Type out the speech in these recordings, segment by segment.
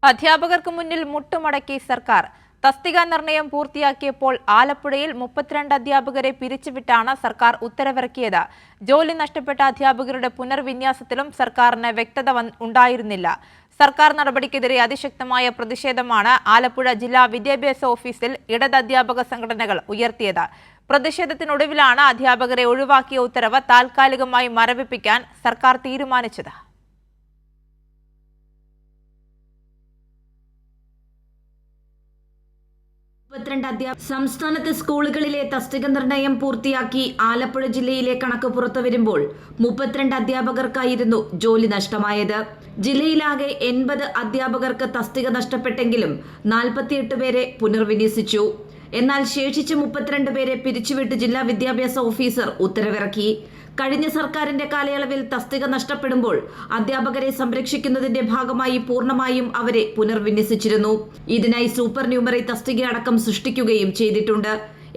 അധ്യാപകർക്ക് മുന്നിൽ മുട്ടുമടക്കി സർക്കാർ. തസ്തിക നിർണയം പൂർത്തിയാക്കിയപ്പോൾ ആലപ്പുഴയിൽ 32 അധ്യാപകരെ പിരിച്ചുവിട്ടാണ് സർക്കാർ ഉത്തരവിറക്കിയത്. ജോലി നഷ്ടപ്പെട്ട അധ്യാപകരുടെ പുനർവിന്യാസത്തിലും സർക്കാരിന് വ്യക്തത ഉണ്ടായിരുന്നില്ല. സർക്കാർ നടപടിക്കെതിരെ അതിശക്തമായ പ്രതിഷേധമാണ് ആലപ്പുഴ ജില്ലാ വിദ്യാഭ്യാസ ഓഫീസിൽ ഇടത് അധ്യാപക സംഘടനകൾ ഉയർത്തിയത്. പ്രതിഷേധത്തിനൊടുവിലാണ് അധ്യാപകരെ ഒഴിവാക്കിയ ഉത്തരവ് താൽക്കാലികമായി മരവിപ്പിക്കാൻ സർക്കാർ തീരുമാനിച്ചത്. സംസ്ഥാനത്തെ സ്കൂളുകളിലെ തസ്തിക നിർണയം പൂർത്തിയാക്കി ആലപ്പുഴ ജില്ലയിലെ കണക്ക് പുറത്തുവരുമ്പോൾ 32 അധ്യാപകർക്കായിരുന്നു ജോലി നഷ്ടമായത്. ജില്ലയിലാകെ 80 അധ്യാപകർക്ക് തസ്തിക നഷ്ടപ്പെട്ടെങ്കിലും 48 പേരെ പുനർവിന്യസിച്ചു. എന്നാൽ ശേഷിച്ച 32 പേരെ പിരിച്ചുവിട്ട് ജില്ലാ വിദ്യാഭ്യാസ ഓഫീസർ ഉത്തരവിറക്കി. കഴിഞ്ഞ സർക്കാരിന്റെ കാലയളവിൽ തസ്തിക നഷ്ടപ്പെടുമ്പോൾ അധ്യാപകരെ സംരക്ഷിക്കുന്നതിന്റെ ഭാഗമായി പൂർണ്ണമായും അവരെ പുനർവിന്യസിച്ചിരുന്നു. ഇതിനായി സൂപ്പർ ന്യൂമറി തസ്തികയടക്കം സൃഷ്ടിക്കുകയും ചെയ്തിട്ടുണ്ട്.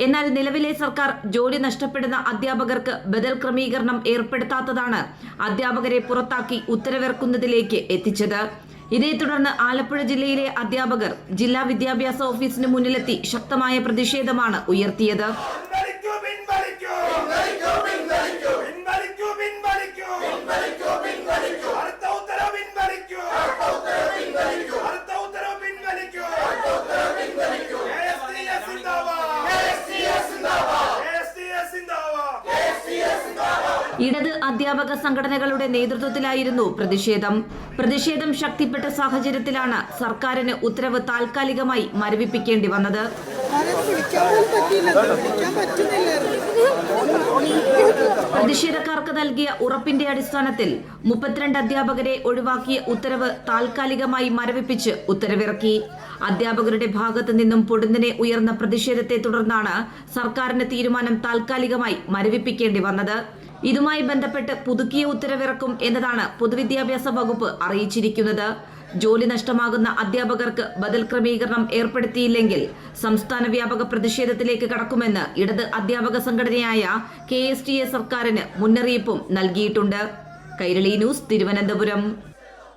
എന്നാൽ നിലവിലെ സർക്കാർ ജോലി നഷ്ടപ്പെടുന്ന അധ്യാപകർക്ക് ബദൽ ക്രമീകരണം ഏർപ്പെടുത്താത്തതാണ് അധ്യാപകരെ പുറത്താക്കി ഉത്തരവിറക്കുന്നതിലേക്ക് എത്തിച്ചത്. ഇതേ തുടർന്ന് ആലപ്പുഴ ജില്ലയിലെ അധ്യാപകർ ജില്ലാ വിദ്യാഭ്യാസ ഓഫീസിന് മുന്നിലെത്തി ശക്തമായ പ്രതിഷേധമാണ് ഉയർത്തിയത്. ഇടത് അധ്യാപക സംഘടനകളുടെ നേതൃത്വത്തിലായിരുന്നു പ്രതിഷേധം ശക്തിപ്പെട്ട സാഹചര്യത്തിലാണ് സർക്കാരിന് ഉത്തരവ് താൽക്കാലികമായി മരവിപ്പിക്കേണ്ടി വന്നത്. പ്രതിഷേധക്കാർക്ക് നൽകിയ ഉറപ്പിന്റെ അടിസ്ഥാനത്തിൽ 32 അധ്യാപകരെ ഒഴിവാക്കിയ ഉത്തരവ് താൽക്കാലികമായി മരവിപ്പിച്ച് ഉത്തരവിറക്കി. അധ്യാപകരുടെ ഭാഗത്തു നിന്നും പൊടുന്നനെ ഉയർന്ന പ്രതിഷേധത്തെ തുടർന്നാണ് സർക്കാരിന്റെ തീരുമാനം താൽക്കാലികമായി മരവിപ്പിക്കേണ്ടി വന്നത്. ഇതുമായി ബന്ധപ്പെട്ട് പുതുക്കിയ ഉത്തരവിറക്കും എന്നതാണ് പൊതുവിദ്യാഭ്യാസ വകുപ്പ് അറിയിച്ചിരിക്കുന്നത്. ജോലി നഷ്ടമാകുന്ന അധ്യാപകർക്ക് ബദൽ ക്രമീകരണം ഏർപ്പെടുത്തിയില്ലെങ്കിൽ സംസ്ഥാന വ്യാപക പ്രതിഷേധത്തിലേക്ക് കടക്കുമെന്ന് ഇടത് അധ്യാപക സംഘടനയായ KSTA സർക്കാരിന് മുന്നറിയിപ്പും നൽകിയിട്ടുണ്ട്. കൈരളി ന്യൂസ്, തിരുവനന്തപുരം.